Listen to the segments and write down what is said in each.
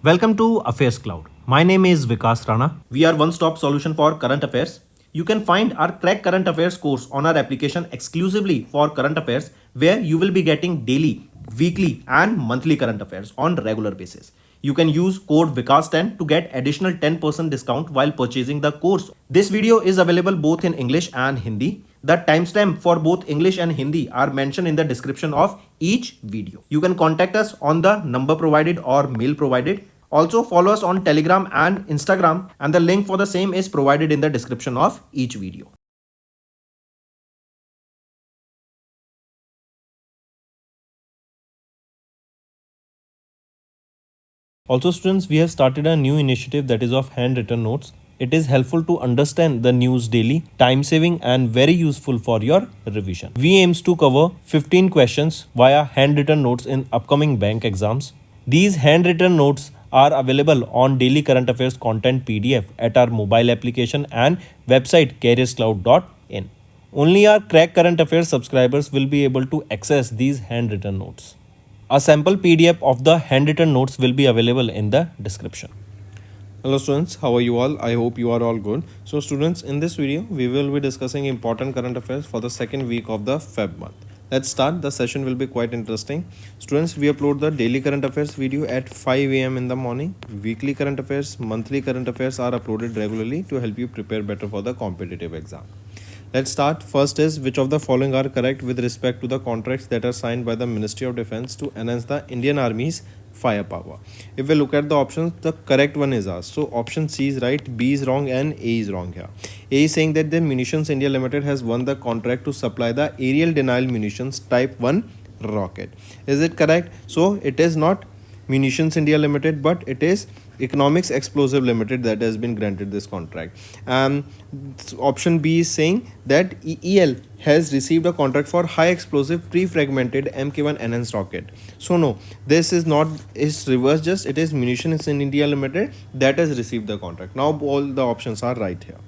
Welcome to AffairsCloud. My name is Vikas Rana. We are one-stop solution for current affairs. You can find our Crack Current Affairs course on our application exclusively for current affairs, where you will be getting daily, weekly and monthly current affairs on regular basis. You can use code VIKAS10 to get additional 10% discount while purchasing the course. This video is available both in English and Hindi. The timestamp for both English and Hindi are mentioned in the description of each video. You can contact us on the number provided or mail provided. Also follow us on Telegram and Instagram, and the link for the same is provided in the description of each video. Also students, we have started a new initiative that is of handwritten notes. It is helpful to understand the news daily, time saving and very useful for your revision. We aims to cover 15 questions via handwritten notes in upcoming bank exams. These handwritten notes are available on daily current affairs content PDF at our mobile application and website careerscloud.in. Only our Crack Current Affairs subscribers will be able to access these handwritten notes. A sample PDF of the handwritten notes will be available in the description. Hello students, how are you all? I hope you are all good. So students, in this video, we will be discussing important current affairs for the second week of the Feb month. Let's start. The session will be quite interesting. Students, we upload the daily current affairs video at 5 AM in the morning. Weekly current affairs, monthly current affairs are uploaded regularly to help you prepare better for the competitive exam. Let's start. First is, which of the following are correct with respect to the contracts that are signed by the Ministry of Defense to enhance the Indian Army's firepower? If we look at the options, the correct one is ours. So option C is right, B is wrong and A is wrong here. A is saying that the Munitions India Limited has won the contract to supply the aerial denial munitions type 1 rocket. Is it correct? So it is not Munitions India Limited, but it is Economics Explosive Limited that has been granted this contract. Option B is saying that EEL has received a contract for high explosive pre-fragmented Mk1 enhanced rocket. So no, this is not, is reverse, just it is Munitions in India Limited that has received the contract. Now all the options are right here.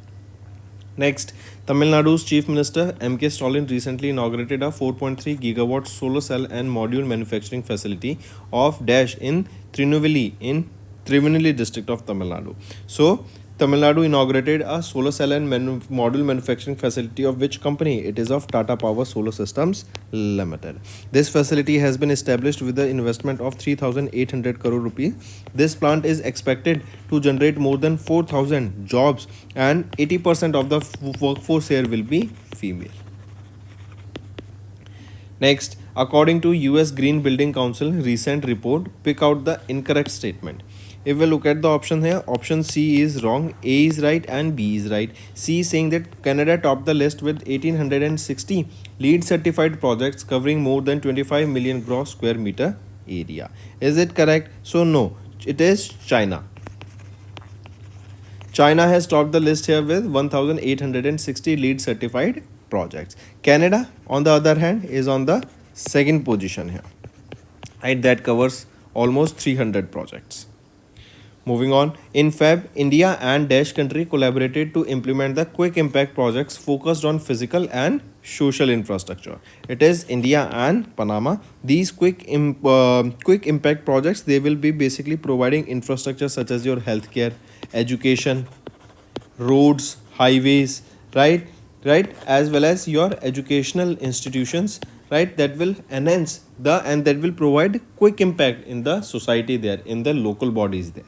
Next, Tamil Nadu's Chief Minister M.K. Stalin recently inaugurated a 4.3 gigawatt solar cell and module manufacturing facility of Dash in Trivunali district of Tamil Nadu. So, Tamil Nadu inaugurated a solar cell and module manufacturing facility of which company? It is of Tata Power Solar Systems Limited. This facility has been established with the investment of 3,800 crore rupees. This plant is expected to generate more than 4,000 jobs and 80% of the workforce here will be female. Next, according to US Green Building Council recent report, pick out the incorrect statement. If we look at the option here, option C is wrong, A is right and B is right. C is saying that Canada topped the list with 1860 LEED certified projects covering more than 25 million gross square meter area. Is it correct? So no, it is China. China has topped the list here with 1860 LEED certified projects. Canada, on the other hand, is on the second position here. Right, that covers almost 300 projects. Moving on, in Feb, India and Dash country collaborated to implement the quick impact projects focused on physical and social infrastructure. It is India and Panama. These quick impact projects, they will be basically providing infrastructure such as your healthcare, education, roads, highways, right, as well as your educational institutions, right, that will enhance and that will provide quick impact in the society there, in the local bodies there.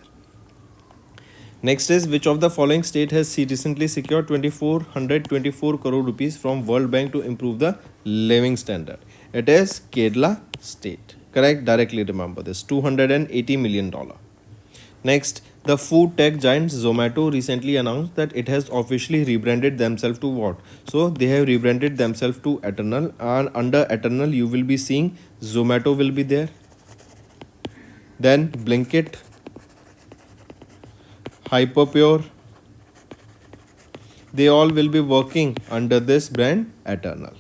Next is, which of the following state has recently secured 2,424 crore rupees from World Bank to improve the living standard? It is Kerala state. Correct? Directly remember this, $280 million. Next, the food tech giant Zomato recently announced that it has officially rebranded themselves to what? So they have rebranded themselves to Eternal, and under Eternal you will be seeing Zomato will be there. Then Blinkit, Hyperpure, they all will be working under this brand Eternal.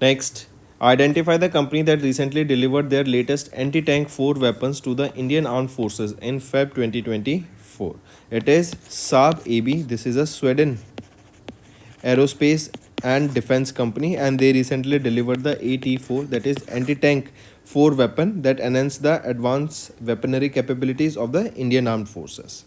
Next, identify the company that recently delivered their latest anti-tank 4 weapons to the Indian Armed Forces in Feb 2024. It is Saab AB. This is a Sweden aerospace and defense company, and they recently delivered the AT4, that is anti-tank 4 weapon that enhance the advanced weaponry capabilities of the Indian Armed Forces.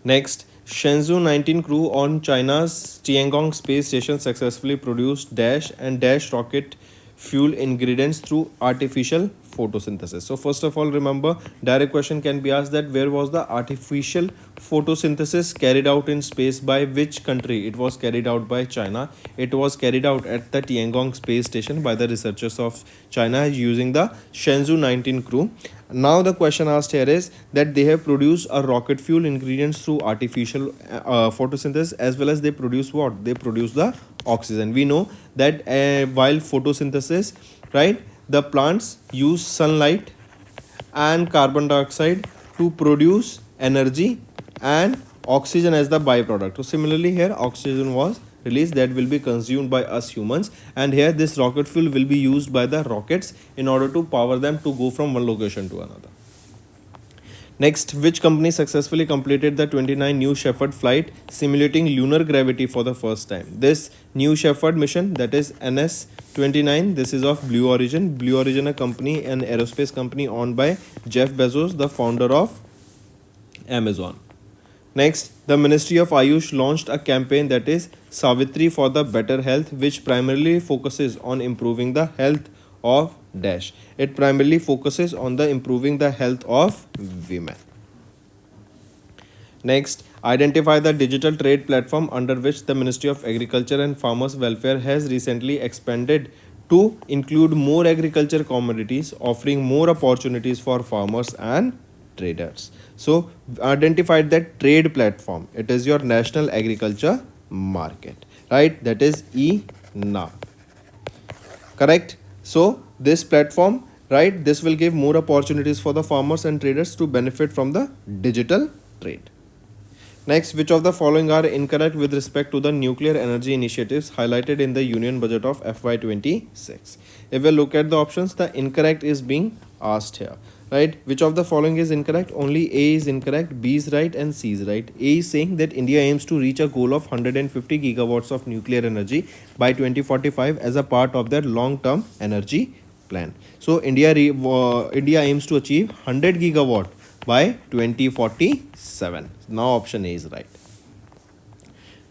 Next, Shenzhou 19 crew on China's Tiangong space station successfully produced Dash and Dash rocket fuel ingredients through artificial photosynthesis. So first of all, remember, direct question can be asked that where was the artificial photosynthesis carried out in space by which country? It was carried out by China. It was carried out at the Tiangong space station by the researchers of China using the Shenzhou 19 crew. Now the question asked here is that they have produced a rocket fuel ingredients through artificial photosynthesis, as well as they produce what? They produce the oxygen. We know that while photosynthesis, right, the plants use sunlight and carbon dioxide to produce energy and oxygen as the byproduct. So similarly here oxygen was released that will be consumed by us humans, and here this rocket fuel will be used by the rockets in order to power them to go from one location to another. Next, which company successfully completed the 29 New Shepard flight simulating lunar gravity for the first time? This New Shepard mission, that is NS-29, this is of Blue Origin. Blue Origin, a company, an aerospace company owned by Jeff Bezos, the founder of Amazon. Next, the Ministry of Ayush launched a campaign that is Savitri for the Better Health, which primarily focuses on improving the health of Dash. It primarily focuses on the improving the health of women. Next, identify the digital trade platform under which the Ministry of Agriculture and Farmers Welfare has recently expanded to include more agriculture commodities, offering more opportunities for farmers and traders. So identified that trade platform, it is your national agriculture market, right? That is ENA, correct? So this platform, right, this will give more opportunities for the farmers and traders to benefit from the digital trade. Next, which of the following are incorrect with respect to the nuclear energy initiatives highlighted in the Union Budget of FY26? If we look at the options, the incorrect is being asked here, right? Which of the following is incorrect? Only A is incorrect, B is right, and C is right. A is saying that India aims to reach a goal of 150 gigawatts of nuclear energy by 2045 as a part of their long-term energy plan. So India aims to achieve 100 gigawatt by 2047. Now option A is right.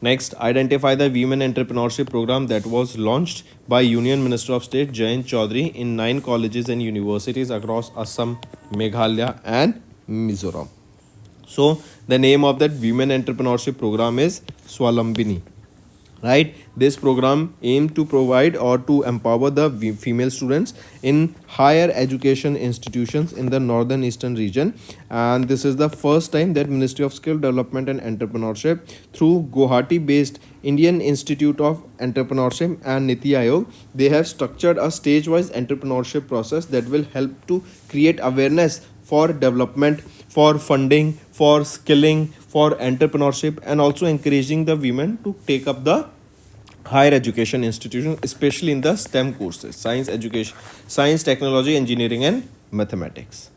Next, identify the Women Entrepreneurship Program that was launched by Union Minister of State Jayant Chaudhary in 9 colleges and universities across Assam, Meghalaya and Mizoram. So the name of that Women Entrepreneurship Program is Swalambini. Right, this program aimed to provide or to empower the female students in higher education institutions in the northern eastern region, and this is the first time that Ministry of Skill Development and Entrepreneurship through Guwahati based Indian Institute of Entrepreneurship and Niti Aayog, they have structured a stage wise entrepreneurship process that will help to create awareness for development, for funding, for skilling, for entrepreneurship, and also encouraging the women to take up the higher education institution, especially in the STEM courses, science education, science, technology, engineering and mathematics.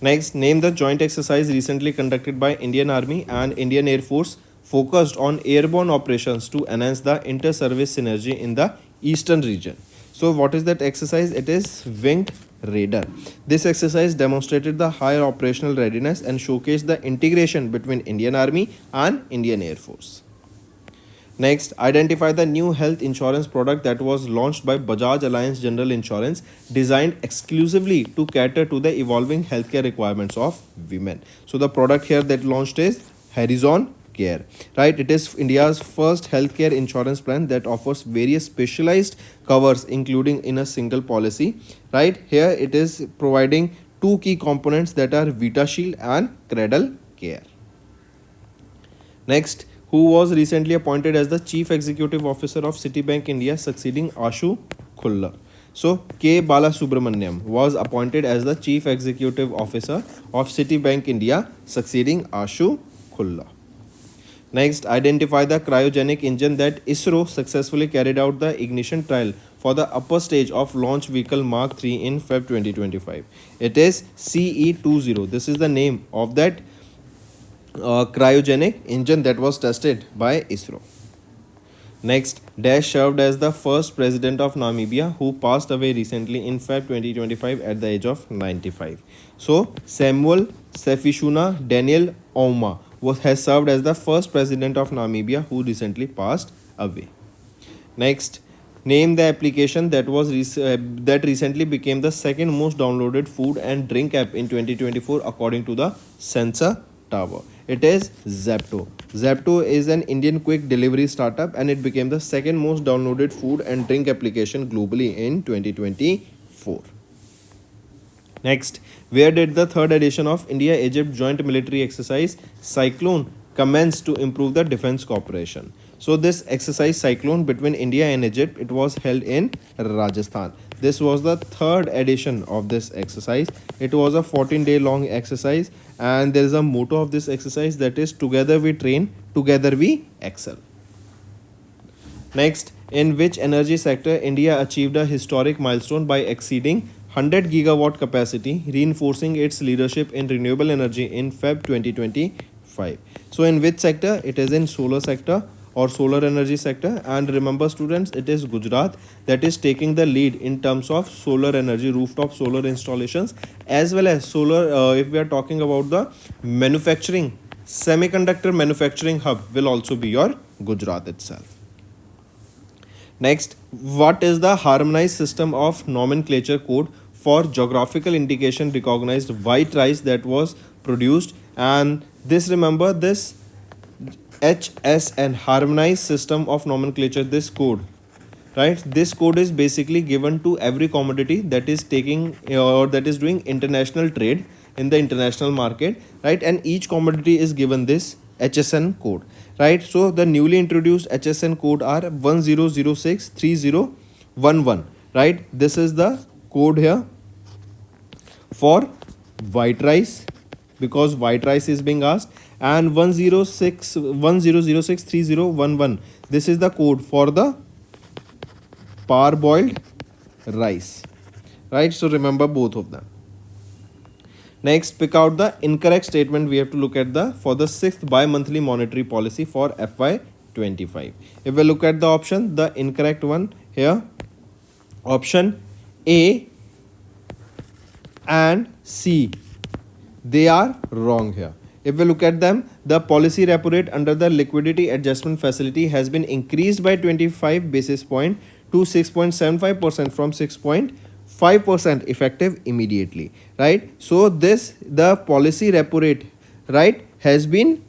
Next, name the joint exercise recently conducted by Indian Army and Indian Air Force focused on airborne operations to enhance the inter-service synergy in the eastern region. So what is that exercise? It is Winged Raider. This exercise demonstrated the higher operational readiness and showcased the integration between Indian Army and Indian Air Force. Next, identify the new health insurance product that was launched by Bajaj Allianz General Insurance, designed exclusively to cater to the evolving healthcare requirements of women. So the product here that launched is Horizon Care, right? It is India's first healthcare insurance plan that offers various specialized covers, including in a single policy, right? Here it is providing two key components that are Vita Shield and Cradle Care. Next, who was recently appointed as the Chief Executive Officer of Citibank India, succeeding Ashu Khulla. So, K. Balasubramaniam was appointed as the Chief Executive Officer of Citibank India, succeeding Ashu Khulla. Next, identify the cryogenic engine that ISRO successfully carried out the ignition trial for the upper stage of launch vehicle Mark 3 in Feb 2025. It is CE20. This is the name of that cryogenic engine that was tested by ISRO. Next, Dash served as the first president of Namibia who passed away recently in Feb 2025 at the age of 95. So, Samuel Sefishuna Daniel Ouma has served as the first president of Namibia who recently passed away. Next, name the application that recently became the second most downloaded food and drink app in 2024 according to the Sensor Tower. It is Zepto. Zepto is an Indian quick delivery startup and it became the second most downloaded food and drink application globally in 2024. Next, where did the third edition of India-Egypt joint military exercise Cyclone commence to improve the defense cooperation? So this exercise Cyclone between India and Egypt, it was held in Rajasthan. This was the third edition of this exercise. It was a 14-day long exercise and there is a motto of this exercise, that is together we train, together we excel. Next, in which energy sector India achieved a historic milestone by exceeding 100 gigawatt capacity, reinforcing its leadership in renewable energy in Feb 2025. So in which sector? It is in solar sector or solar energy sector, and remember students, it is Gujarat that is taking the lead in terms of solar energy, rooftop solar installations, as well as solar if we are talking about the manufacturing, semiconductor manufacturing hub will also be your Gujarat itself. Next, what is the harmonized system of nomenclature code for geographical indication recognized white rice that was produced? And this, remember this HSN, harmonized system of nomenclature, this code, right? This code is basically given to every commodity that is taking or that is doing international trade in the international market, right? And each commodity is given this HSN code, right? So the newly introduced HSN code are 10063011, right? This is the code here for white rice, because white rice is being asked, and 10063011, this is the code for the parboiled rice, right? So remember both of them. Next, pick out the incorrect statement. We have to look at the for the sixth bi-monthly monetary policy for FY25. If we look at the option, the incorrect one here, option A and C, they are wrong here. If we look at them, the policy repo rate under the liquidity adjustment facility has been increased by 25 basis point to 6.75% from 6.5% effective immediately, right? So this, the policy repo rate, right, has been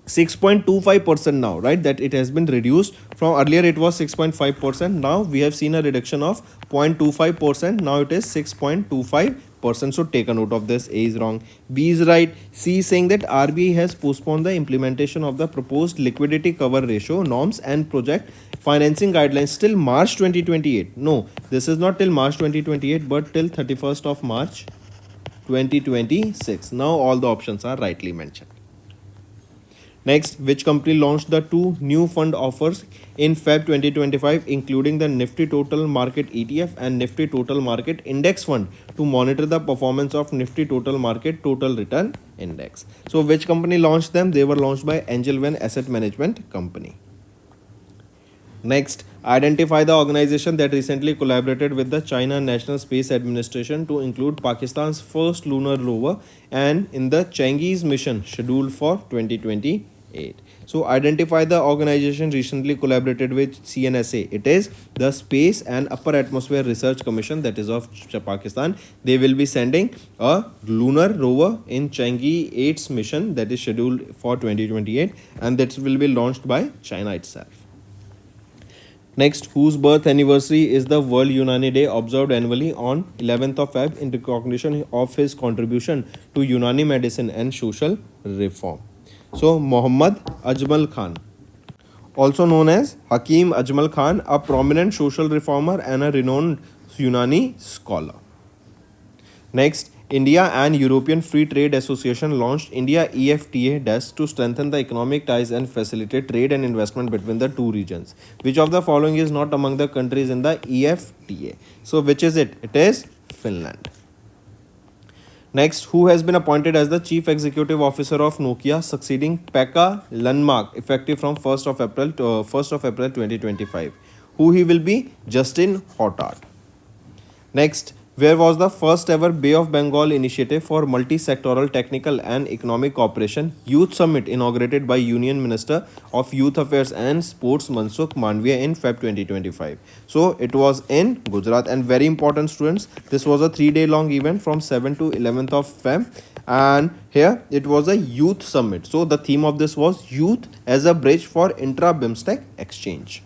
6.25% now, right? That it has been reduced from earlier it was 6.5%. Now we have seen a reduction of 0.25%. Now it is 6.25%. So take a note of this. A is wrong, B is right, C is saying that RBI has postponed the implementation of the proposed liquidity cover ratio norms and project financing guidelines till March 2028. No, this is not till March 2028 but till 31st of March 2026. Now all the options are rightly mentioned. Next, which company launched the two new fund offers in Feb 2025, including the Nifty Total Market ETF and Nifty Total Market Index Fund to monitor the performance of Nifty Total Market Total Return Index? So, which company launched them? They were launched by Angel One Asset Management Company. Next, identify the organization that recently collaborated with the China National Space Administration to include Pakistan's first lunar rover and in the Chang'e mission scheduled for 2028. So identify the organization recently collaborated with CNSA. It is the Space and Upper Atmosphere Research Commission, that is of Pakistan. They will be sending a lunar rover in Chang'e 8's mission that is scheduled for 2028 and that will be launched by China itself. Next, whose birth anniversary is the World Unani Day, observed annually on 11th of Feb in recognition of his contribution to Unani medicine and social reform. So, Muhammad Ajmal Khan, also known as Hakim Ajmal Khan, a prominent social reformer and a renowned Unani scholar. Next, India and European Free Trade Association launched India EFTA desk to strengthen the economic ties and facilitate trade and investment between the two regions. Which of the following is not among the countries in the EFTA? So which is it? It is Finland. Next, who has been appointed as the Chief Executive Officer of Nokia, succeeding Pekka Lundmark, effective from 1st of April 2025. Who he will be? Justin Hotard. Next, where was the first ever Bay of Bengal initiative for multi-sectoral technical and economic cooperation youth summit inaugurated by Union Minister of Youth Affairs and Sports Mansukh Mandviya in Feb 2025? So it was in Gujarat, and very important students, this was a 3-day long event from 7th to 11th of Feb, and here it was a youth summit. So the theme of this was youth as a bridge for intra-BIMSTEC exchange.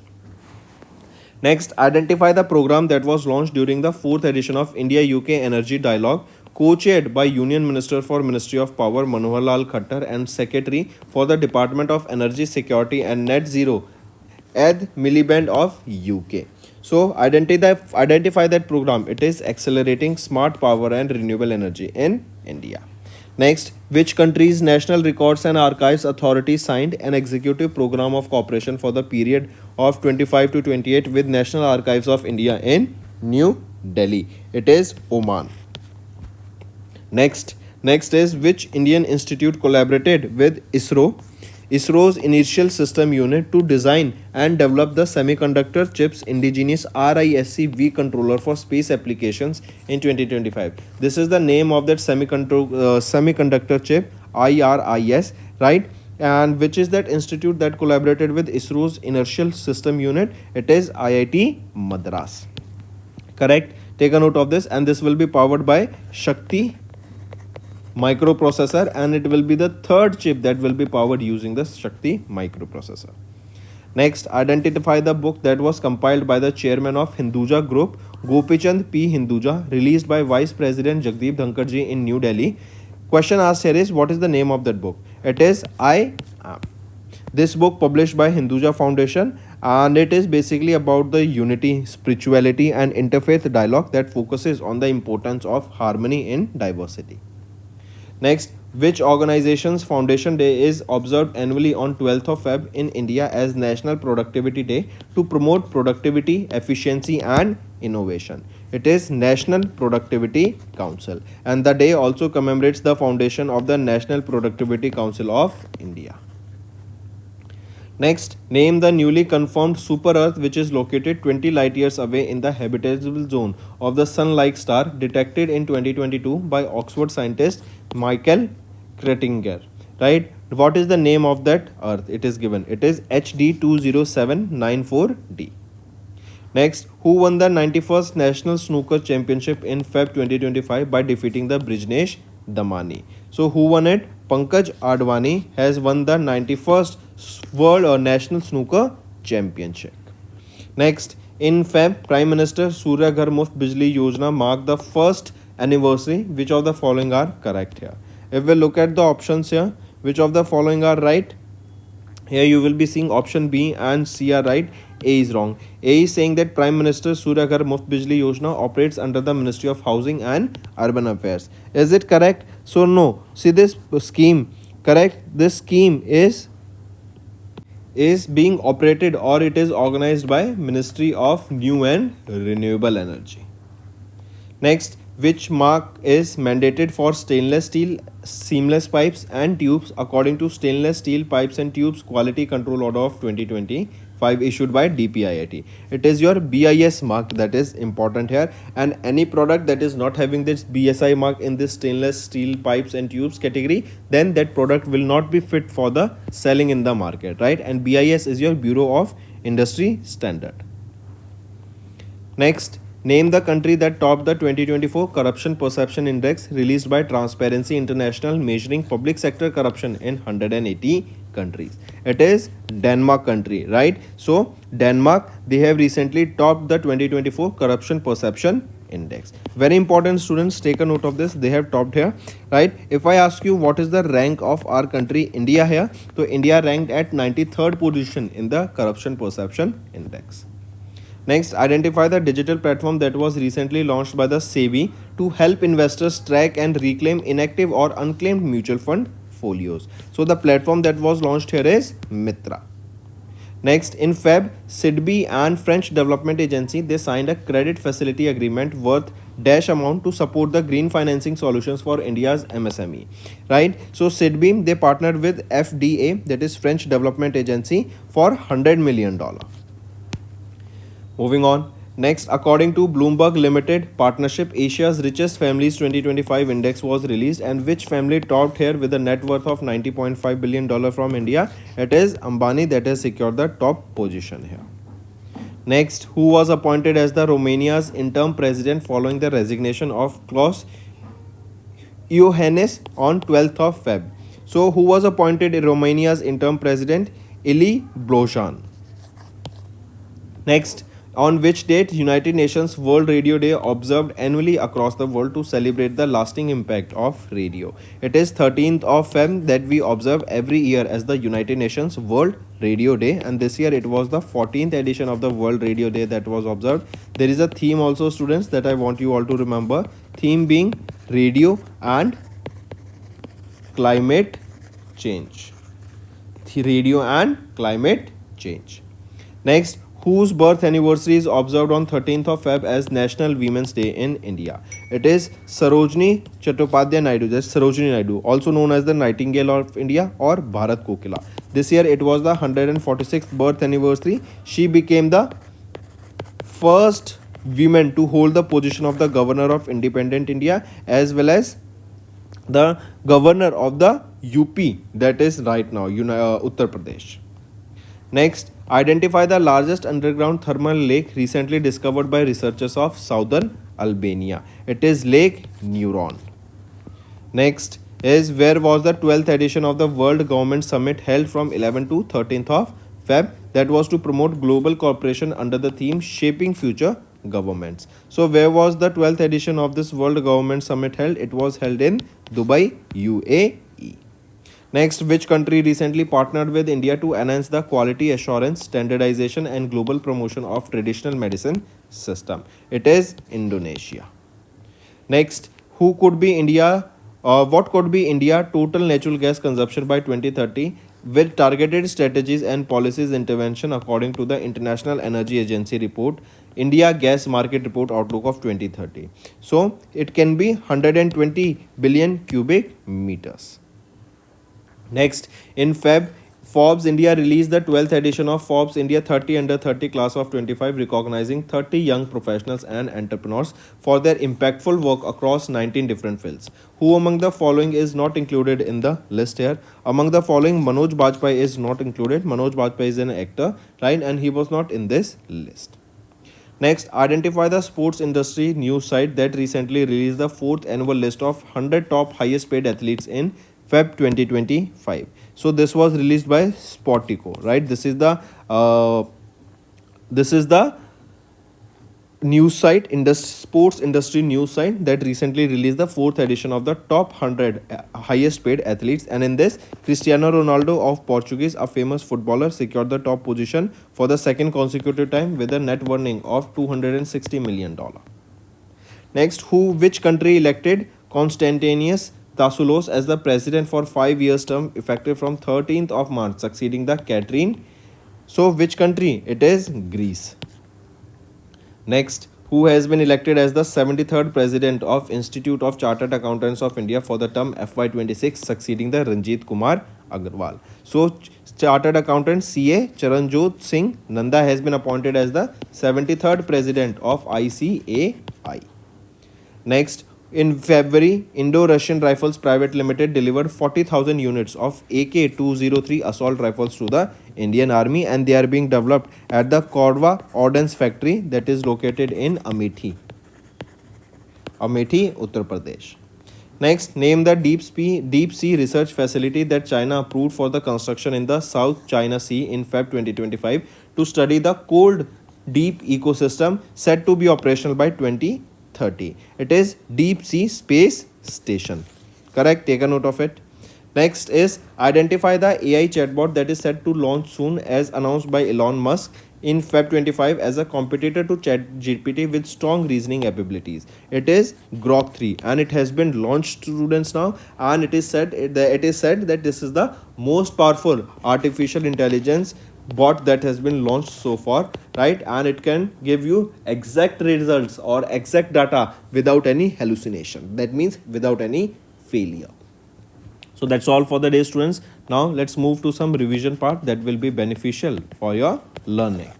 Next, identify the program that was launched during the 4th edition of India-UK Energy Dialogue, co-chaired by Union Minister for Ministry of Power Manohar Lal Khattar and Secretary for the Department of Energy Security and Net Zero, Ed Miliband of UK. So, identify that program. It is accelerating smart power and renewable energy in India. Next, which country's National Records and Archives Authority signed an executive program of cooperation for the period of 25 to 28 with National Archives of India in New Delhi? It is Oman. Next is which Indian institute collaborated with ISRO's Initial System Unit to design and develop the semiconductor chips indigenous RISC-V controller for space applications in 2025. This is the name of that semiconductor chip, IRIS, right? And which is that institute that collaborated with ISRO's Inertial System Unit? It is IIT Madras. Correct? Take a note of this, and this will be powered by Shakti microprocessor, and it will be the third chip that will be powered using the Shakti microprocessor. Next, identify the book that was compiled by the chairman of Hinduja Group, Gopichand P. Hinduja, released by Vice President Jagdeep Dhankarji in New Delhi. Question asked here is, what is the name of that book? It is I Am. This book published by Hinduja Foundation, and it is basically about the unity, spirituality and interfaith dialogue that focuses on the importance of harmony in diversity. Next, which organization's Foundation Day is observed annually on 12th of Feb in India as National Productivity Day to promote productivity, efficiency and innovation? It is National Productivity Council, and the day also commemorates the foundation of the National Productivity Council of India. Next, name the newly confirmed super Earth which is located 20 light years away in the habitable zone of the Sun-like star, detected in 2022 by Oxford scientist Michael Kretinger. Right? What is the name of that Earth? It is given. It is HD 20794D. Next, who won the 91st National Snooker Championship in Feb 2025 by defeating the Brijnesh Damani? So, who won it? Pankaj Advani has won the 91st World or National Snooker Championship. Next, in Feb, Prime Minister Surya Ghar Muft Bijli Yojana marked the first anniversary. Which of the following are correct here? If we look at the options here, which of the following are right? Here you will be seeing option B and C are right. A is wrong. A is saying that Prime Minister Surya Ghar Muft Bijli Yojana operates under the Ministry of Housing and Urban Affairs. Is it correct? So no. See this scheme, correct? This scheme is being operated, or it is organized by Ministry of New and Renewable Energy. Next, which mark is mandated for stainless steel seamless pipes and tubes according to Stainless Steel Pipes and Tubes Quality Control Order of 2025 issued by DPIIT. It is your BIS mark that is important here, and any product that is not having this BSI mark in this stainless steel pipes and tubes category, then that product will not be fit for the selling in the market, right? And BIS is your Bureau of Industry Standard. Next, name the country that topped the 2024 Corruption Perception Index released by Transparency International, measuring public sector corruption in 180 countries. It is Denmark country, right? So Denmark, they have recently topped the 2024 Corruption Perception Index. Very important, students, take a note of this. They have topped here, right? If I ask you what is the rank of our country India here, so India ranked at 93rd position in the Corruption Perception Index. Next, identify the digital platform that was recently launched by the SEBI to help investors track and reclaim inactive or unclaimed mutual fund folios. So the platform that was launched here is Mitra. Next, in Feb, SIDBI and French Development Agency, they signed a credit facility agreement worth dash amount to support the green financing solutions for India's MSME, right? So SIDBI, they partnered with FDA, that is French Development Agency, for $100 million. Moving on. Next, according to Bloomberg Limited Partnership, Asia's Richest Families 2025 Index was released, and which family topped here with a net worth of $90.5 billion from India? It is Ambani that has secured the top position here. Next, who was appointed as the Romania's interim president following the resignation of Klaus Iohannis on 12th of Feb. So, who was appointed Romania's interim president? Ili Blozan. Next, on which date United Nations World Radio Day observed annually across the world to celebrate the lasting impact of radio? It is 13th of Feb that we observe every year as the United Nations World Radio Day, and this year it was the 14th edition of the World Radio Day that was observed. There is a theme also, students, that I want you all to remember. Theme being radio and climate change. Radio and climate change. Next, whose birth anniversary is observed on 13th of Feb as National Women's Day in India? It is Sarojini Chattopadhyay Naidu, just Sarojini Naidu, also known as the Nightingale of India or Bharat Kokila. This year it was the 146th birth anniversary. She became the first woman to hold the position of the Governor of Independent India, as well as the Governor of the UP, that is right now Uttar Pradesh. Next, identify the largest underground thermal lake recently discovered by researchers of southern Albania. It is Lake Neuron. Next is, where was the 12th edition of the World Government Summit held from 11th to 13th of Feb? That was to promote global cooperation under the theme Shaping Future Governments. So where was the 12th edition of this World Government Summit held? It was held in Dubai, UAE. Next, which country recently partnered with India to enhance the quality assurance, standardization and global promotion of traditional medicine system? It is Indonesia. Next, who could be India? What could be India total natural gas consumption by 2030 with targeted strategies and policies intervention according to the International Energy Agency report, India Gas Market Report Outlook of 2030. So, it can be 120 billion cubic meters. Next, in Feb, Forbes India released the 12th edition of Forbes India 30 Under 30 class of 25, recognizing 30 young professionals and entrepreneurs for their impactful work across 19 different fields. Who among the following is not included in the list here? Among the following, Manoj Bajpayee is not included. Manoj Bajpayee is an actor, right? And he was not in this list. Next, identify the sports industry news site that recently released the 4th annual list of 100 top highest paid athletes in Feb 2025. So this was released by Sportico, right? This is the news site, sports industry news site that recently released the 4th edition of the top 100 highest paid athletes, and in this, Cristiano Ronaldo of Portuguese, a famous footballer, secured the top position for the second consecutive time with a net worth of $260 million. Next, which country elected Constantinos Tassoulos as the president for 5 years term effective from 13th of March, succeeding the Catherine? So which country? It is Greece. Next, who has been elected as the 73rd president of Institute of Chartered Accountants of India for the term FY26, succeeding the Ranjit Kumar Agarwal? So Chartered Accountant CA Charanjot Singh Nanda has been appointed as the 73rd president of ICAI. Next, in February, Indo-Russian Rifles Private Limited delivered 40,000 units of AK-203 assault rifles to the Indian Army, and they are being developed at the Kodwa Ordnance Factory that is located in Amethi, Uttar Pradesh. Next, name the deep sea research facility that China approved for the construction in the South China Sea in Feb 2025 to study the cold deep ecosystem, set to be operational by 2030. It is Deep Sea Space Station. Correct? Take a note of it. Next is, identify the AI chatbot that is set to launch soon as announced by Elon Musk in Feb 25 as a competitor to ChatGPT with strong reasoning abilities. It is Grok 3 and it has been launched, students, now, and it is said that this is the most powerful artificial intelligence bot that has been launched so far, right? And it can give you exact results or exact data without any hallucination. That means without any failure. So that's all for the day, students. Now let's move to some revision part that will be beneficial for your learning.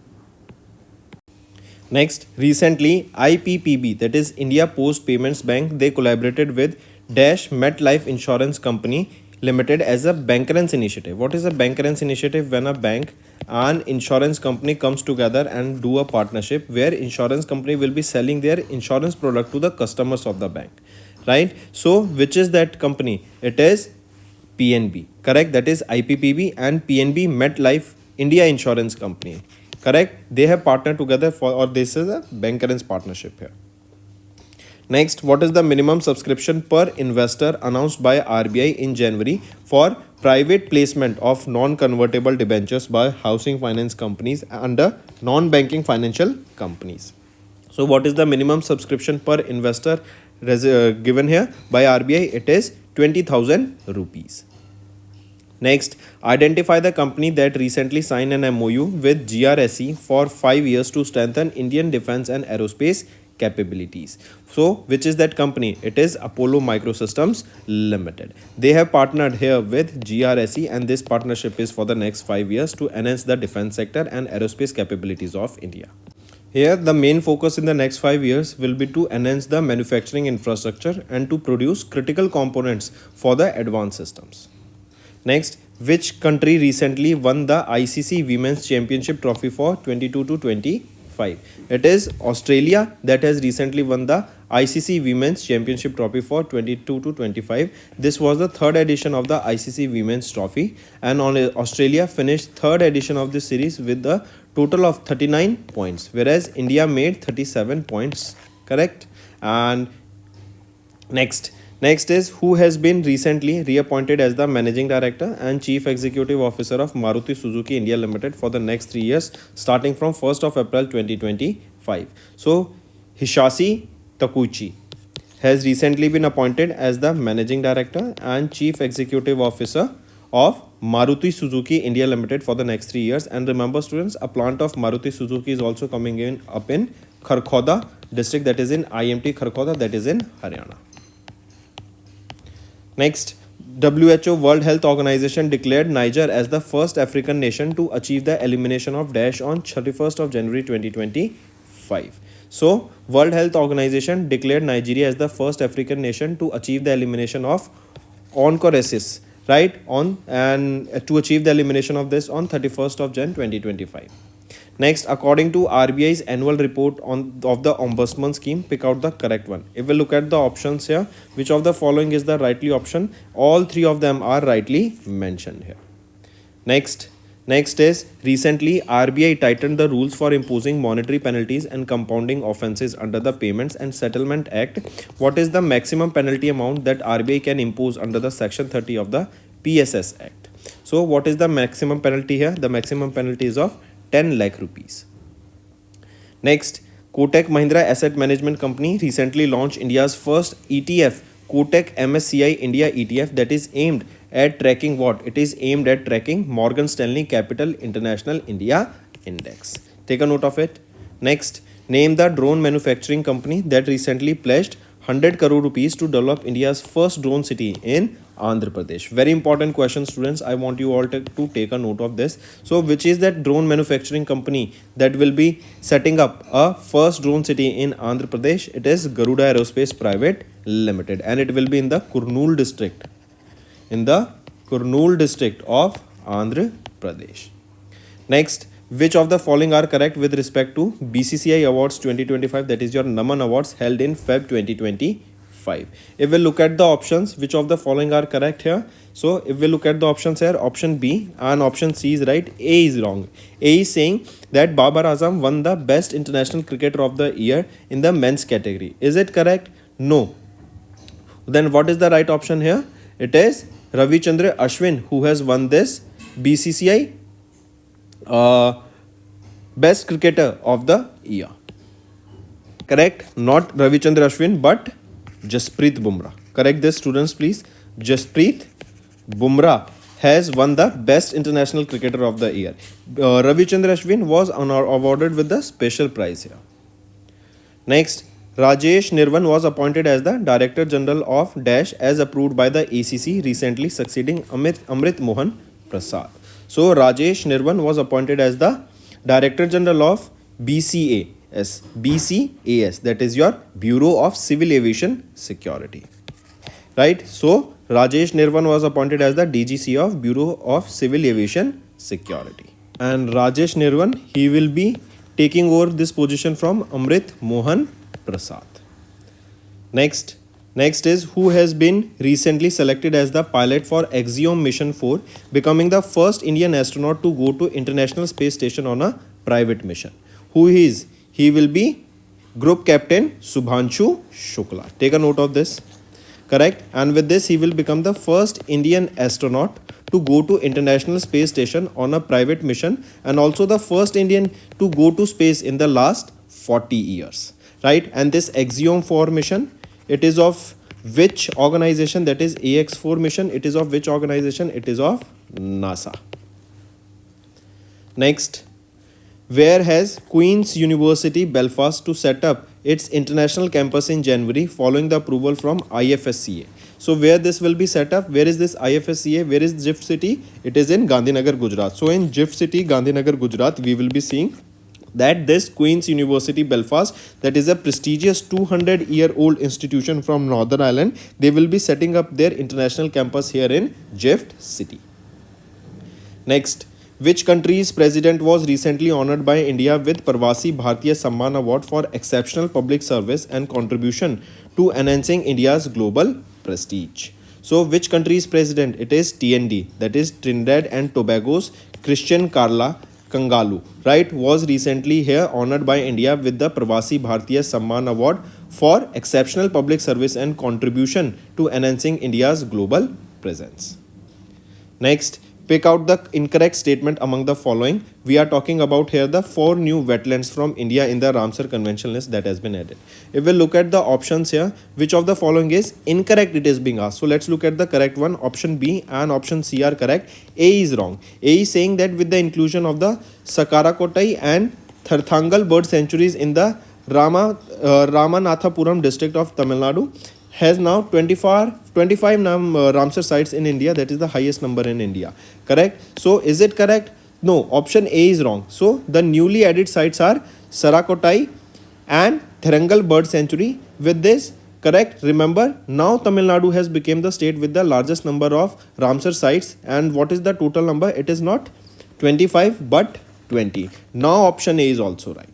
Next, recently IPPB, that is India Post Payments Bank, they collaborated with Dash MetLife Insurance Company Limited as a bancassurance initiative. What is a bancassurance initiative? When a bank and insurance company comes together and do a partnership where insurance company will be selling their insurance product to the customers of the bank, right? So which is that company? It is PNB, correct? That is IPPB and PNB MetLife India Insurance Company, correct? They have partnered together for, or this is a bancassurance partnership here. Next, what is the minimum subscription per investor announced by RBI in January for private placement of non-convertible debentures by housing finance companies under non-banking financial companies? So what is the minimum subscription per investor given here by RBI? It is 20,000 rupees. Next, identify the company that recently signed an MOU with GRSE for 5 years to strengthen Indian defense and aerospace capabilities. So, which is that company? It is Apollo Microsystems Limited. They have partnered here with GRSE, and this partnership is for the next 5 years to enhance the defense sector and aerospace capabilities of India. Here, the main focus in the next 5 years will be to enhance the manufacturing infrastructure and to produce critical components for the advanced systems. Next, which country recently won the ICC Women's Championship Trophy for 22 to 25? It is Australia that has recently won the ICC Women's Championship Trophy for 22 to 25. This was the third edition of the ICC Women's Trophy, and Australia finished third edition of this series with a total of 39 points, whereas India made 37 points, correct? And Next is who has been recently reappointed as the Managing Director and Chief Executive Officer of Maruti Suzuki India Limited for the next 3 years starting from 1st of April 2025. So Hisashi Takuchi has recently been appointed as the Managing Director and Chief Executive Officer of Maruti Suzuki India Limited for the next 3 years. And remember, students, a plant of Maruti Suzuki is also coming in up in Kharkhoda district, that is in IMT Kharkhoda, that is in Haryana. Next, WHO World Health Organization declared Niger as the first African nation to achieve the elimination of Daesh on 31st of January 2025. So, World Health Organization declared Nigeria as the first African nation to achieve the elimination of onchoresis, right? And to achieve the elimination of this on 31st of Jan 2025. Next, according to RBI's annual report of the Ombudsman scheme, pick out the correct one. If we look at the options here, which of the following is the rightly option? All three of them are rightly mentioned here. Next is recently RBI tightened the rules for imposing monetary penalties and compounding offences under the Payments and Settlement Act. What is the maximum penalty amount that RBI can impose under the Section 30 of the PSS Act? So what is the maximum penalty here? The maximum penalty is of 10 lakh rupees. Next, Kotak Mahindra Asset Management Company recently launched India's first ETF, Kotak MSCI India ETF, that is aimed at tracking what? It is aimed at tracking Morgan Stanley Capital International India Index. Take a note of it. Next, name the drone manufacturing company that recently pledged 100 crore rupees to develop India's first drone city in Andhra Pradesh. Very important question, students. I want you all to take a note of this. So, which is that drone manufacturing company that will be setting up a first drone city in Andhra Pradesh? It is Garuda Aerospace Private Limited, and it will be in the Kurnool district. In the Kurnool district of Andhra Pradesh. Next, which of the following are correct with respect to BCCI Awards 2025, that is your Naman Awards held in Feb 2025? If we look at the options, which of the following are correct here? So if we look at the options here, option B and option C is right, A is wrong. A is saying that Babar Azam won the best international cricketer of the year in the men's category. Is it correct? No. Then what is the right option here? It is Ravichandran Ashwin who has won this BCCI best cricketer of the year. Correct? Not Ravichandran Ashwin but Jasprit Bumrah. Correct this, students, please. Jasprit Bumrah has won the Best International Cricketer of the Year. Ravichandran Ashwin was awarded with the special prize here. Next, Rajesh Nirvan was appointed as the Director General of Dash as approved by the ACC, recently succeeding Amrit Mohan Prasad. So, Rajesh Nirvan was appointed as the Director General of BCAS. BCAS, that is your Bureau of Civil Aviation Security. Right? So, Rajesh Nirvan was appointed as the DGC of Bureau of Civil Aviation Security. And Rajesh Nirvan, he will be taking over this position from Amrit Mohan Prasad. Next is who has been recently selected as the pilot for Axiom Mission 4, becoming the first Indian astronaut to go to International Space Station on a private mission. Who he is? He will be Group Captain Subhanshu Shukla. Take a note of this. Correct? And with this, he will become the first Indian astronaut to go to International Space Station on a private mission, and also the first Indian to go to space in the last 40 years. Right? And this Axiom 4 mission, it is of which organization? That is AX4 mission. It is of which organization? It is of NASA. Next, where has Queen's University Belfast to set up its international campus in January following the approval from IFSCA? So where this will be set up? Where is this IFSCA? Where is GIFT City? It is in Gandhinagar, Gujarat. So in GIFT City, Gandhinagar, Gujarat, we will be seeing that this Queen's University Belfast, that is a prestigious 200-year-old institution from Northern Ireland, they will be setting up their international campus here in GIFT City. Next, which country's president was recently honored by India with Pravasi Bharatiya Samman Award for exceptional public service and contribution to enhancing India's global prestige? So which country's president? It is TND, that is Trinidad and Tobago's Christian Carla Kangalu, right, was recently here honored by India with the Pravasi Bharatiya Samman Award for exceptional public service and contribution to enhancing India's global presence. Next, pick out the incorrect statement among the following. We are talking about here the 4 new wetlands from India in the Ramsar Convention list that has been added. If we look at the options here, which of the following is incorrect, it is being asked. So let's look at the correct one. Option B and option C are correct. A is wrong. A is saying that with the inclusion of the Sakarakotai and Tharthangal bird sanctuaries in the Ramanathapuram district of Tamil Nadu, has now 25 Ramsar sites in India. That is the highest number in India. Correct? So is it correct? No, option A is wrong. So the newly added sites are Sarakotai and Thirangal Bird Sanctuary. With this, correct? Remember, now Tamil Nadu has become the state with the largest number of Ramsar sites. And what is the total number? It is not 25 but 20. Now option A is also right.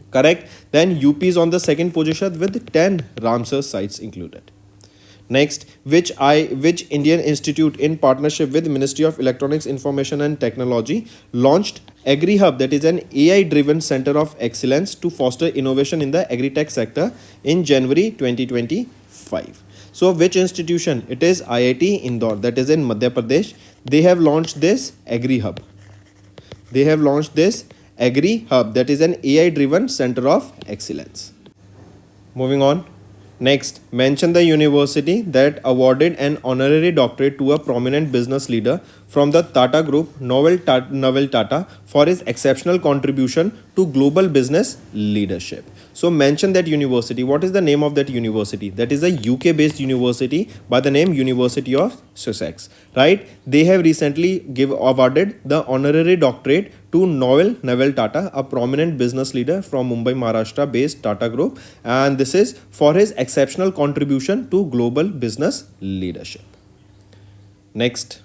Correct? Then UP is on the second position with 10 Ramsar sites included. Next, which Indian institute in partnership with Ministry of Electronics, Information and Technology launched AgriHub, that is an AI-driven center of excellence to foster innovation in the agri-tech sector in January 2025. So which institution? It is IIT Indore, that is in Madhya Pradesh. They have launched this AgriHub. They have launched this AgriHub, that is an AI-driven center of excellence. Moving on. Next, mention the university that awarded an honorary doctorate to a prominent business leader from the Tata Group, Naval Tata, for his exceptional contribution to global business leadership. So mention that university. What is the name of that university? That is a UK-based university by the name University of Sussex. Right? They have recently awarded the honorary doctorate to Naval Tata, a prominent business leader from Mumbai, Maharashtra-based Tata Group, and this is for his exceptional contribution to global business leadership. Next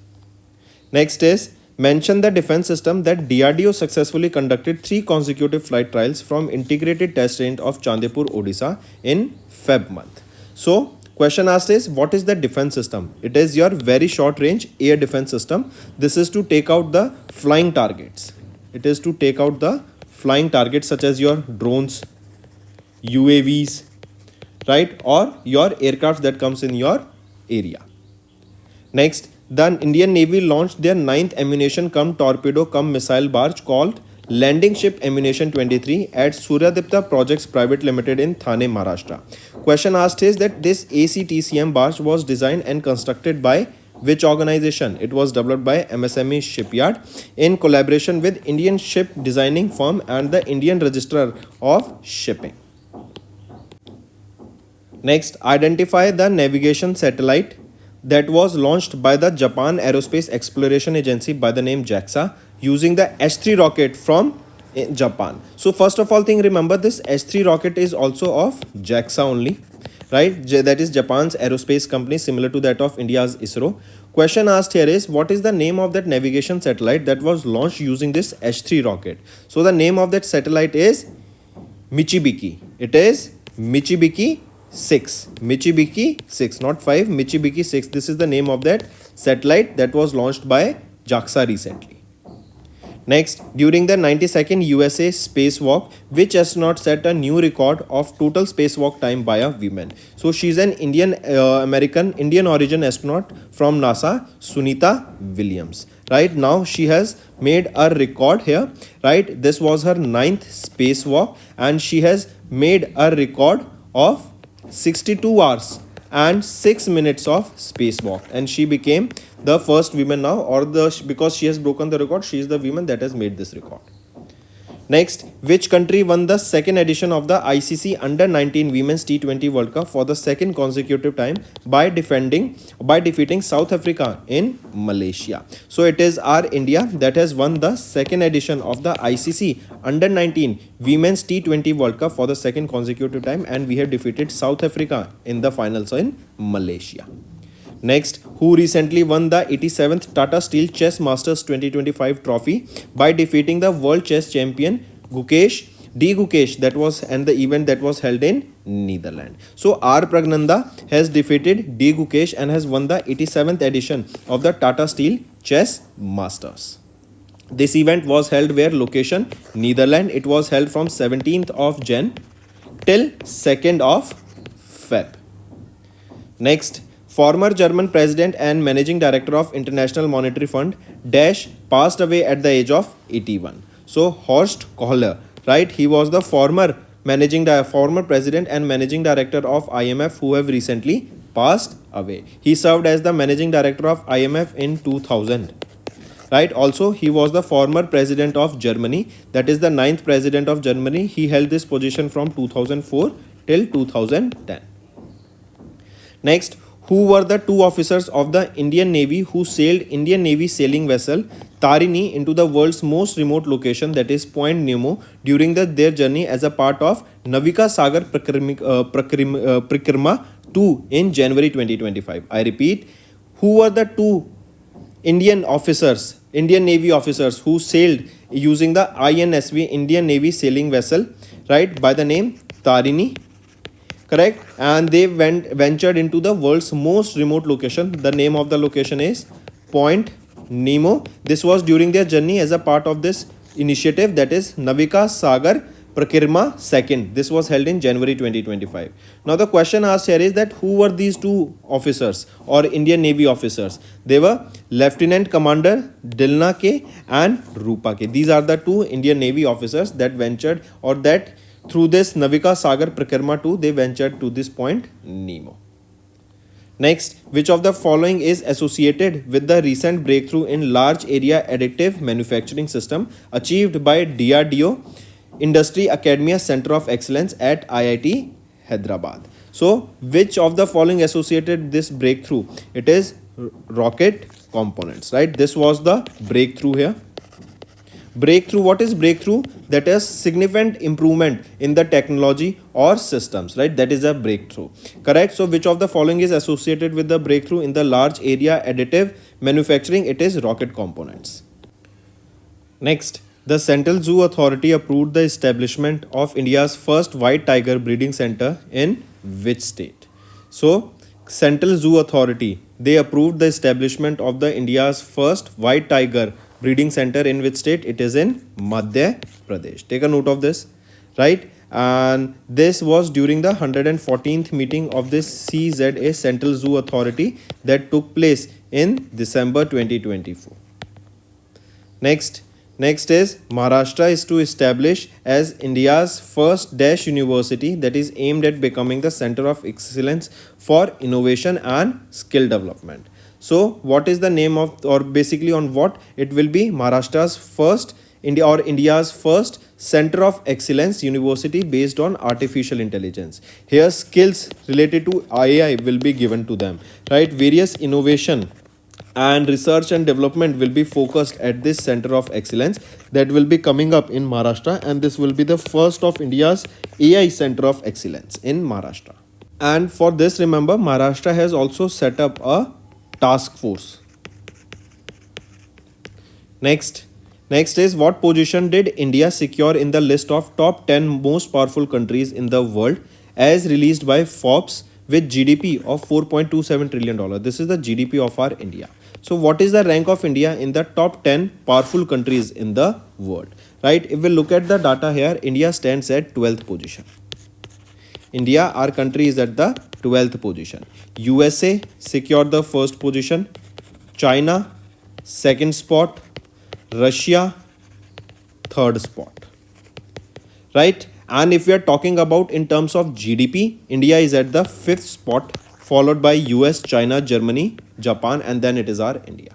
is mention the defense system that DRDO successfully conducted 3 consecutive flight trials from integrated test range of Chandipur, Odisha in Feb month. So question asked is, what is the defense system? It is your very short range air defense system. This is to take out the flying targets. It is to take out the flying targets such as your drones, UAVs, right, or your aircraft that comes in your area. Next, the Indian Navy launched their 9th ammunition cum torpedo cum missile barge called Landing Ship Ammunition 23 at Suryadipta Projects Private Limited in Thane, Maharashtra. Question asked is that this ACTCM barge was designed and constructed by which organization? It was developed by MSME Shipyard in collaboration with Indian Ship Designing Firm and the Indian Registrar of Shipping. Next, identify the navigation satellite that was launched by the Japan Aerospace Exploration Agency by the name JAXA using the H3 rocket from Japan. So first of all thing, remember this H3 rocket is also of JAXA only, right? That is Japan's aerospace company, similar to that of India's ISRO. Question asked here is, what is the name of that navigation satellite that was launched using this H3 rocket? So the name of that satellite is Michibiki. It is Michibiki 6. Michibiki 6, not 5, Michibiki 6. This is the name of that satellite that was launched by JAXA recently. Next, during the 92nd USA spacewalk, which astronaut set a new record of total spacewalk time by a woman? So she's an Indian origin astronaut from NASA, Sunita Williams. Right now she has made a record here, right? This was her 9th spacewalk and she has made a record of 62 hours and 6 minutes of spacewalk, and she became the first woman now, or because she has broken the record, she is the woman that has made this record. Next, which country won the second edition of the ICC Under-19 Women's T20 World Cup for the second consecutive time by defeating South Africa in Malaysia? So it is our India that has won the second edition of the ICC Under-19 Women's T20 World Cup for the second consecutive time, and we have defeated South Africa in the finals in Malaysia. Next, who recently won the 87th Tata Steel Chess Masters 2025 trophy by defeating the world chess champion Gukesh, and the event that was held in Netherlands. So R Pragnanda has defeated D Gukesh and has won the 87th edition of the Tata Steel Chess Masters. This event was held where location? Netherlands. It was held from 17th of Jan till 2nd of Feb. Next, former German president and managing director of International Monetary Fund passed away at the age of 81. So Horst Kohler, right? He was the former president and managing director of IMF who have recently passed away. He served as the managing director of IMF in 2000. Right? Also, he was the former president of Germany. That is the 9th president of Germany. He held this position from 2004 till 2010. Next, who were the two officers of the Indian Navy who sailed Indian Navy sailing vessel Tarini into the world's most remote location, that is Point Nemo, during their journey as a part of Navika Sagar Prakrima 2 in January 2025. I repeat, who were the two Indian Navy officers who sailed using the INSV Indian Navy sailing vessel, right, by the name Tarini? Correct. And they ventured into the world's most remote location. The name of the location is Point Nemo. This was during their journey as a part of this initiative, that is Navika Sagar Prakrima 2nd. This was held in January 2025. Now the question asked here is that who were these two officers or Indian Navy officers? They were Lieutenant Commander Dilna K and Rupa K. These are the two Indian Navy officers that ventured, or that through this Navika Sagar Prakrima 2, they ventured to this Point Nemo. Next, which of the following is associated with the recent breakthrough in large area additive manufacturing system achieved by DRDO Industry Academia Center of Excellence at IIT Hyderabad? So, which of the following associated this breakthrough? It is rocket components, right? This was the breakthrough here. Breakthrough, what is breakthrough? That is significant improvement in the technology or systems, right? That is a breakthrough. Correct. So which of the following is associated with the breakthrough in the large area additive manufacturing? It is rocket components. Next, the Central Zoo Authority approved the establishment of India's first white tiger breeding center in which state? So Central Zoo Authority, they approved the establishment of the India's first white tiger breeding center in which state? It is in Madhya Pradesh. Take a note of this, right? And this was during the 114th meeting of this CZA Central Zoo Authority that took place in December 2024. Next is Maharashtra is to establish as India's first Dash University that is aimed at becoming the center of excellence for innovation and skill development. So what is the name of, or basically on what it will be? Maharashtra's first India's first center of excellence university based on artificial intelligence. Here skills related to AI will be given to them, right? Various innovation and research and development will be focused at this center of excellence that will be coming up in Maharashtra, and this will be the first of India's AI center of excellence in Maharashtra. And for this, remember, Maharashtra has also set up a task force. Next is, what position did India secure in the list of top 10 most powerful countries in the world as released by Forbes with GDP of $4.27 trillion? This is the GDP of our India. So what is the rank of India in the top 10 powerful countries in the world? Right? If we look at the data here, India stands at 12th position. India, our country, is at the 12th position. USA secured the first position. China, second spot. Russia, third spot. Right? And if we are talking about in terms of GDP, India is at the 5th spot, followed by US, China, Germany, Japan, and then it is our India.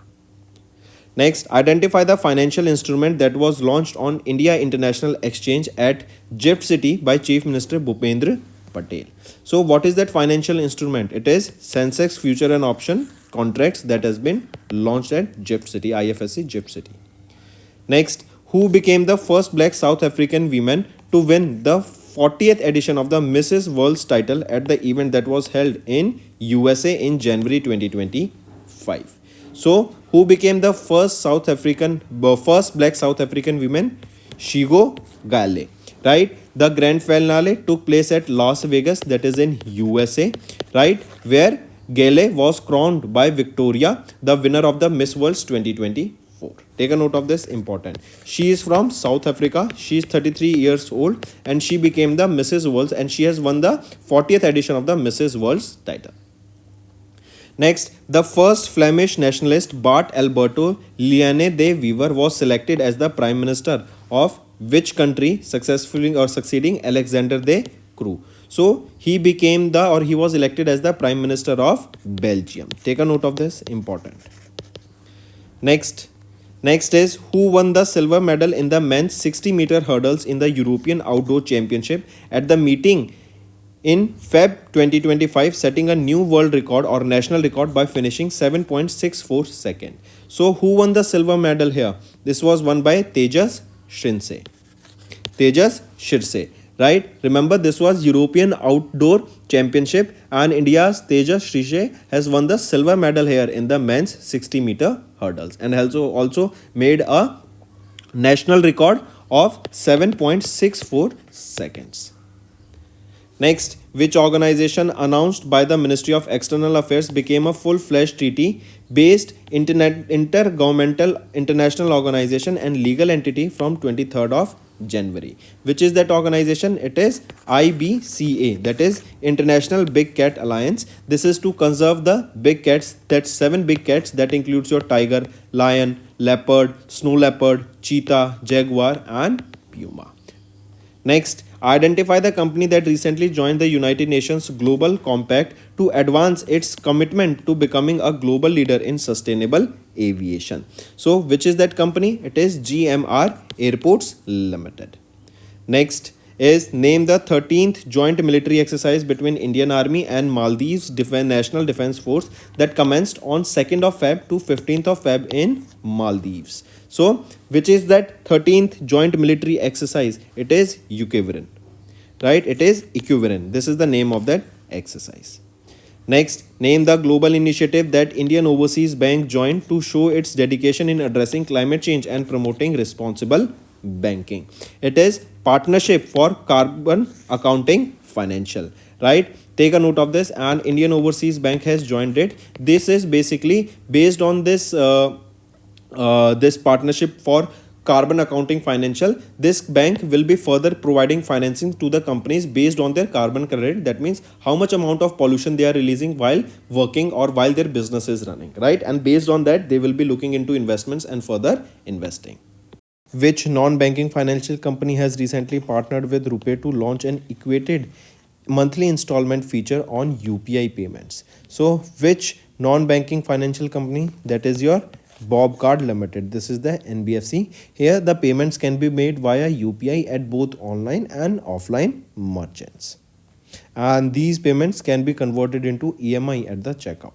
Next, identify the financial instrument that was launched on India International Exchange at GIFT City by Chief Minister Bhupendra Patel. So what is that financial instrument? It is Sensex Future and Option Contracts that has been launched at GIFT City, IFSC GIFT City. Next, who became the first black South African woman to win the 40th edition of the Mrs. World's title at the event that was held in USA in January 2025? So, who became the first black South African woman? Shigo Gale. Right? The grand finale took place at Las Vegas, that is in USA, right? Where Gale was crowned by Victoria, the winner of the Miss World 2024. Take a note of this, important. She is from South Africa. She is 33 years old and she became the Mrs. World, and she has won the 40th edition of the Mrs. World's title. Next, the first Flemish nationalist Bart Alberto Liane de Wever was selected as the Prime Minister of which country, succeeding Alexander the Croo. So he was elected as the Prime Minister of Belgium. Take a note of this, important. Next is, who won the silver medal in the men's 60-meter hurdles in the European Outdoor Championship at the meeting in Feb 2025, setting a new world record or national record by finishing 7.64 seconds. So who won the silver medal here? This was won by Tejas Shirse, right? Remember, this was European Outdoor Championship and India's Tejas Shirse has won the silver medal here in the men's 60-meter hurdles and also made a national record of 7.64 seconds. Next, which organization announced by the Ministry of External Affairs became a full-fledged treaty-based intergovernmental international organization and legal entity from 23rd of January? Which is that organization? It is IBCA, that is International Big Cat Alliance. This is to conserve the big cats, that's 7 big cats, that includes your tiger, lion, leopard, snow leopard, cheetah, jaguar and puma. Next, identify the company that recently joined the United Nations Global Compact to advance its commitment to becoming a global leader in sustainable aviation. So, which is that company? It is GMR Airports Limited. Next is, name the 13th joint military exercise between Indian Army and Maldives National Defence Force that commenced on 2nd of Feb to 15th of Feb in Maldives. So, which is that 13th joint military exercise? It is Equivalent, right? It is Equivalent. This is the name of that exercise. Next, name the global initiative that Indian Overseas Bank joined to show its dedication in addressing climate change and promoting responsible banking. It is Partnership for Carbon Accounting Financial, right? Take a note of this, and Indian Overseas Bank has joined it. This is basically based on this this partnership for carbon accounting financial. This bank will be further providing financing to the companies based on their carbon credit. That means how much amount of pollution they are releasing while working or while their business is running, right? And based on that, they will be looking into investments and further investing. Which non-banking financial company has recently partnered with RuPay to launch an equated monthly installment feature on UPI payments? So which Non-banking financial company, that is your Bob Card Limited. This is the NBFC. Here the payments can be made via UPI at both online and offline merchants. And these payments can be converted into EMI at the checkout.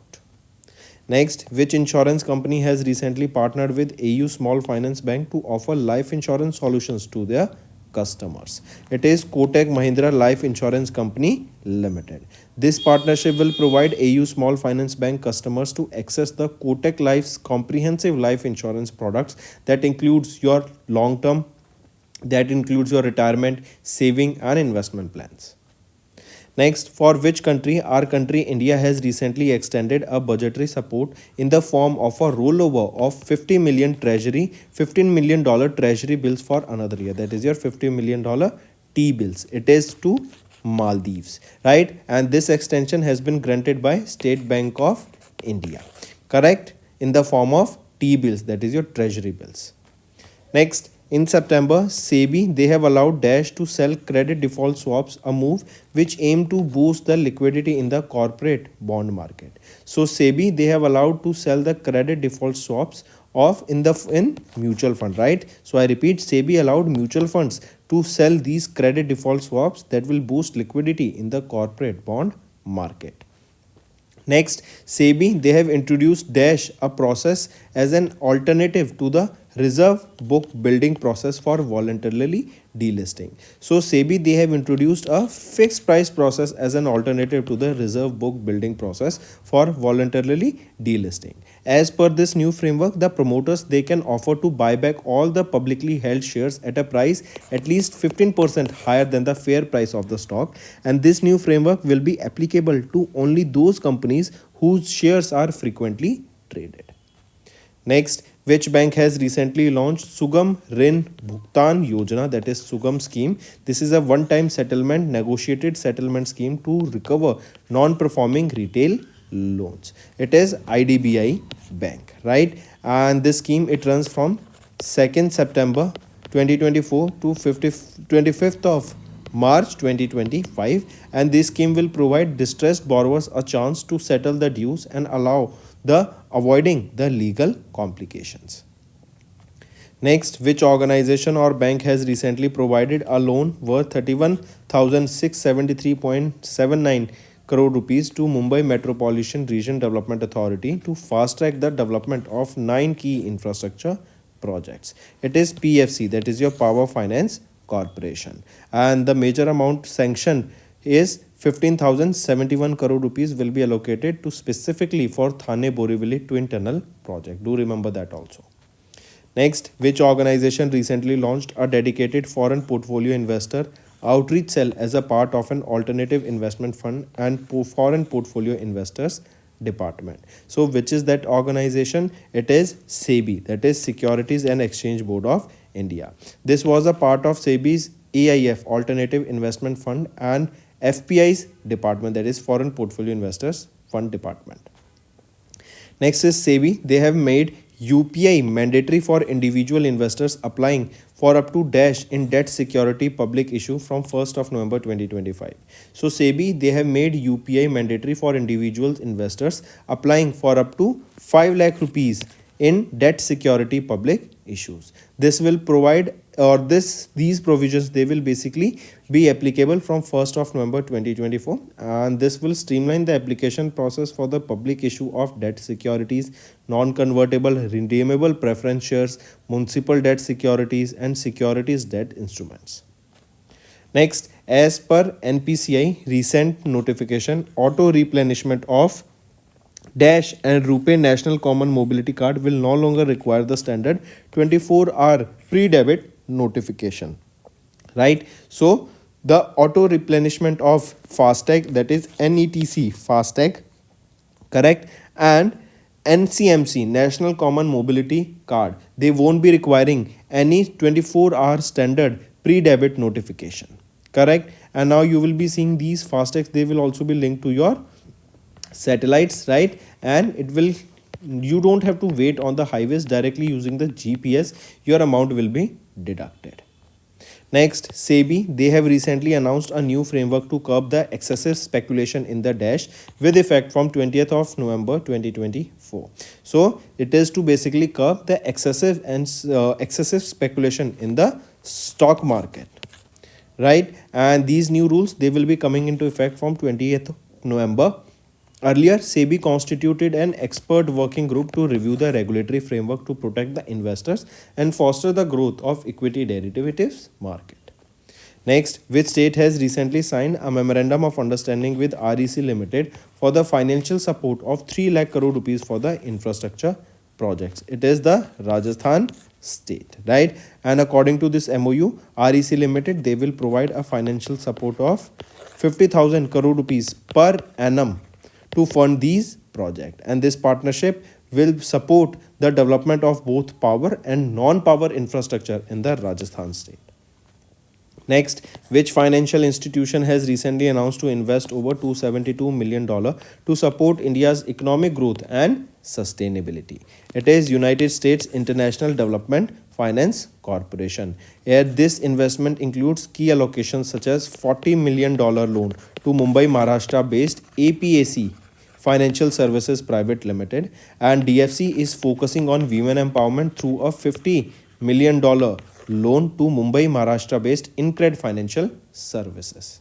Next, which insurance company has recently partnered with AU Small Finance Bank to offer life insurance solutions to their customers? It is Kotak Mahindra Life Insurance Company Limited. This partnership will provide AU Small Finance Bank customers to access the Kotak Life's comprehensive life insurance products that includes your long term, that includes your retirement, saving and investment plans. Next, for which country? Our country India has recently extended a budgetary support in the form of a rollover of 50 million treasury, $15 million treasury bills for another year. That is your $50 million T-bills. It is to Maldives, right? And this extension has been granted by State Bank of India, correct? In the form of T-bills, that is your treasury bills. Next, in September, SEBI, they have allowed Dash to sell credit default swaps, a move which aimed to boost the liquidity in the corporate bond market. So SEBI, they have allowed to sell the credit default swaps of in mutual fund, right? So I repeat, SEBI allowed mutual funds to sell these credit default swaps that will boost liquidity in the corporate bond market. Next, SEBI, they have introduced Dash, a process as an alternative to the reserve book building process for voluntarily delisting. So SEBI, they have introduced a fixed price process as an alternative to the reserve book building process for voluntarily delisting. As per this new framework, the promoters, they can offer to buy back all the publicly held shares at a price at least 15% higher than the fair price of the stock, and this new framework will be applicable to only those companies whose shares are frequently traded. Next, which bank has recently launched Sugam Rin Bhugtan Yojana, that is Sugam scheme? This is a one-time settlement, negotiated settlement scheme to recover non-performing retail loans. It is IDBI Bank, right? And this scheme, it runs from 2nd September 2024 to 25th of March 2025, and this scheme will provide distressed borrowers a chance to settle the dues and allow the avoiding the legal complications. Next, which organization or bank has recently provided a loan worth 31,673.79 crore rupees to Mumbai Metropolitan Region Development Authority to fast track the development of 9 key infrastructure projects? It is PFC, that is your Power Finance Corporation, and the major amount sanctioned is 15,071 crore rupees will be allocated to specifically for Thane Borivali Twin Tunnel project. Do remember that also. Next, which organization recently launched a dedicated foreign portfolio investor outreach cell as a part of an alternative investment fund and foreign portfolio investors department? So which is that organization? It is SEBI, that is Securities and Exchange Board of India. This was a part of SEBI's AIF, Alternative Investment Fund, and FPI's department, that is Foreign Portfolio Investors Fund department. Next is SEBI. They have made UPI mandatory for individual investors applying for up to Dash in debt security public issue from 1st of November 2025. So SEBI, they have made UPI mandatory for individual investors applying for up to 5 lakh rupees in debt security public issues. This will provide, or these provisions, they will basically be applicable from 1st of November 2024, and this will streamline the application process for the public issue of debt securities, non-convertible redeemable preference shares, municipal debt securities and securities debt instruments. Next, as per NPCI recent notification, auto replenishment of Dash and RuPay National Common Mobility Card will no longer require the standard 24-hour pre-debit notification, right? So the auto replenishment of FASTag, that is NETC FASTag, correct, and NCMC National Common Mobility Card, they won't be requiring any 24-hour standard pre-debit notification, correct? And now you will be seeing these FASTags, they will also be linked to your satellites, right? And it will, you don't have to wait on the highways, directly using the GPS your amount will be deducted. Next, SEBI, they have recently announced a new framework to curb the excessive speculation in the dash with effect from 20th of November 2024. So, it is to basically curb the excessive speculation in the stock market, right? And these new rules, they will be coming into effect from 20th November. Earlier, SEBI constituted an expert working group to review the regulatory framework to protect the investors and foster the growth of equity derivatives market. Next, which state has recently signed a memorandum of understanding with REC Limited for the financial support of 3 lakh crore rupees for the infrastructure projects? It is the Rajasthan state, right? And according to this MOU, REC Limited, they will provide a financial support of 50,000 crore rupees per annum to fund these projects, and this partnership will support the development of both power and non-power infrastructure in the Rajasthan state. Next, which financial institution has recently announced to invest over $272 million to support India's economic growth and sustainability? It is United States International Development Finance Corporation. Here, this investment includes key allocations such as $40 million loan to Mumbai, Maharashtra-based APAC Financial Services Private Limited, and DFC is focusing on women empowerment through a $50 million loan to Mumbai, Maharashtra-based Incred Financial Services.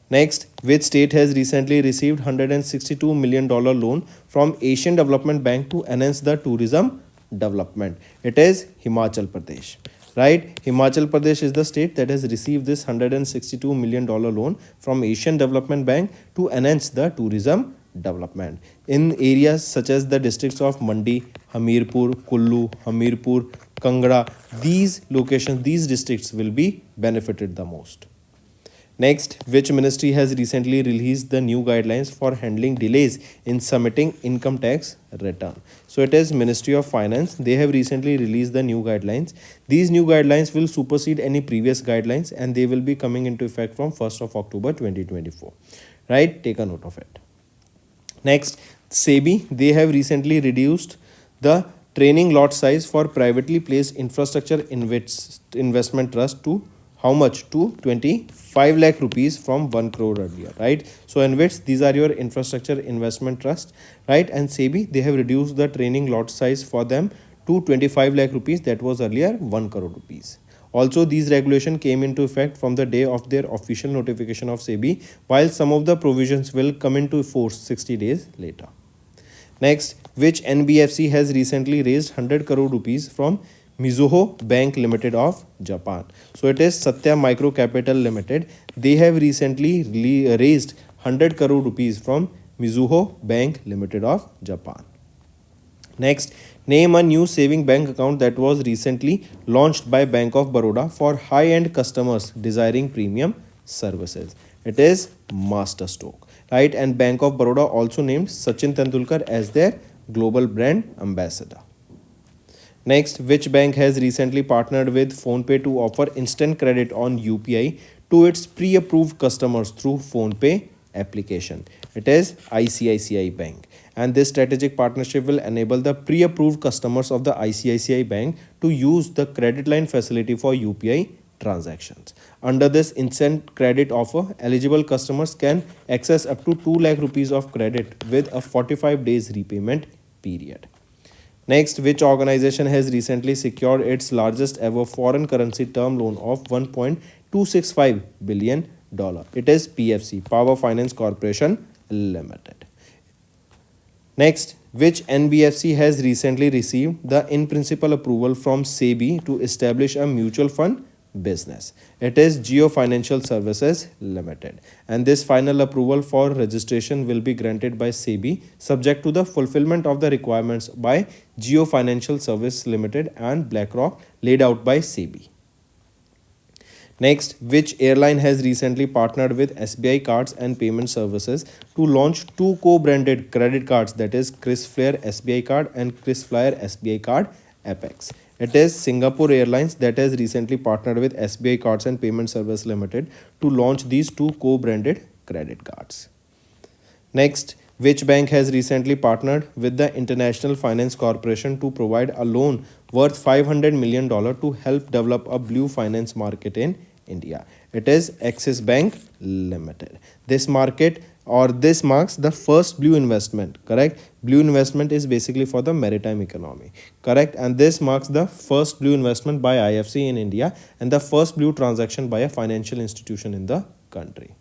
Next, which state has recently received $162 million loan from Asian Development Bank to enhance the tourism development? It is Himachal Pradesh. Right? Himachal Pradesh is the state that has received this $162 million loan from Asian Development Bank to enhance the tourism development in areas such as the districts of Mandi, Hamirpur, Kullu, Hamirpur, Kangra. These locations, these districts will be benefited the most. Next, which ministry has recently released the new guidelines for handling delays in submitting income tax return? So it is Ministry of Finance. They have recently released the new guidelines. These new guidelines will supersede any previous guidelines and they will be coming into effect from 1st of October 2024. Right? Take a note of it. Next, SEBI, they have recently reduced the training lot size for privately placed infrastructure investment trust to how much? To 25 lakh rupees from 1 crore earlier, right? So in which these are your infrastructure investment trust, right? And SEBI, they have reduced the training lot size for them to 25 lakh rupees, that was earlier 1 crore rupees. Also, these regulations came into effect from the day of their official notification of SEBI, while some of the provisions will come into force 60 days later. Next, which NBFC has recently raised 100 crore rupees from Mizuho Bank Limited of Japan? So it is Satya Micro Capital Limited. They have recently raised 100 crore rupees from Mizuho Bank Limited of Japan. Next, name a new saving bank account that was recently launched by Bank of Baroda for high-end customers desiring premium services. It is Masterstroke, right? And Bank of Baroda also named Sachin Tendulkar as their global brand ambassador. Next, which bank has recently partnered with PhonePe to offer instant credit on UPI to its pre-approved customers through PhonePe application? It is ICICI Bank. And this strategic partnership will enable the pre-approved customers of the ICICI Bank to use the credit line facility for UPI transactions. Under this instant credit offer, eligible customers can access up to 2 lakh rupees of credit with a 45 days repayment period. Next, which organization has recently secured its largest ever foreign currency term loan of $1.265 billion? It is PFC, Power Finance Corporation Limited. Next, which NBFC has recently received the in-principle approval from SEBI to establish a mutual fund business? It is Geo Financial Services Limited. And this final approval for registration will be granted by SEBI subject to the fulfillment of the requirements by Geo Financial Services Limited and BlackRock laid out by SEBI. Next, which airline has recently partnered with SBI Cards and Payment Services to launch two co-branded credit cards, that is KrisFlyer SBI Card and KrisFlyer SBI Card Apex? It is Singapore Airlines that has recently partnered with SBI Cards and Payment Service Limited to launch these two co-branded credit cards. Next, which bank has recently partnered with the International Finance Corporation to provide a loan worth $500 million to help develop a blue finance market in India. It is Axis Bank Limited. This marks the first blue investment, correct? Blue investment is basically for the maritime economy, correct? And this marks the first blue investment by IFC in India and the first blue transaction by a financial institution in the country.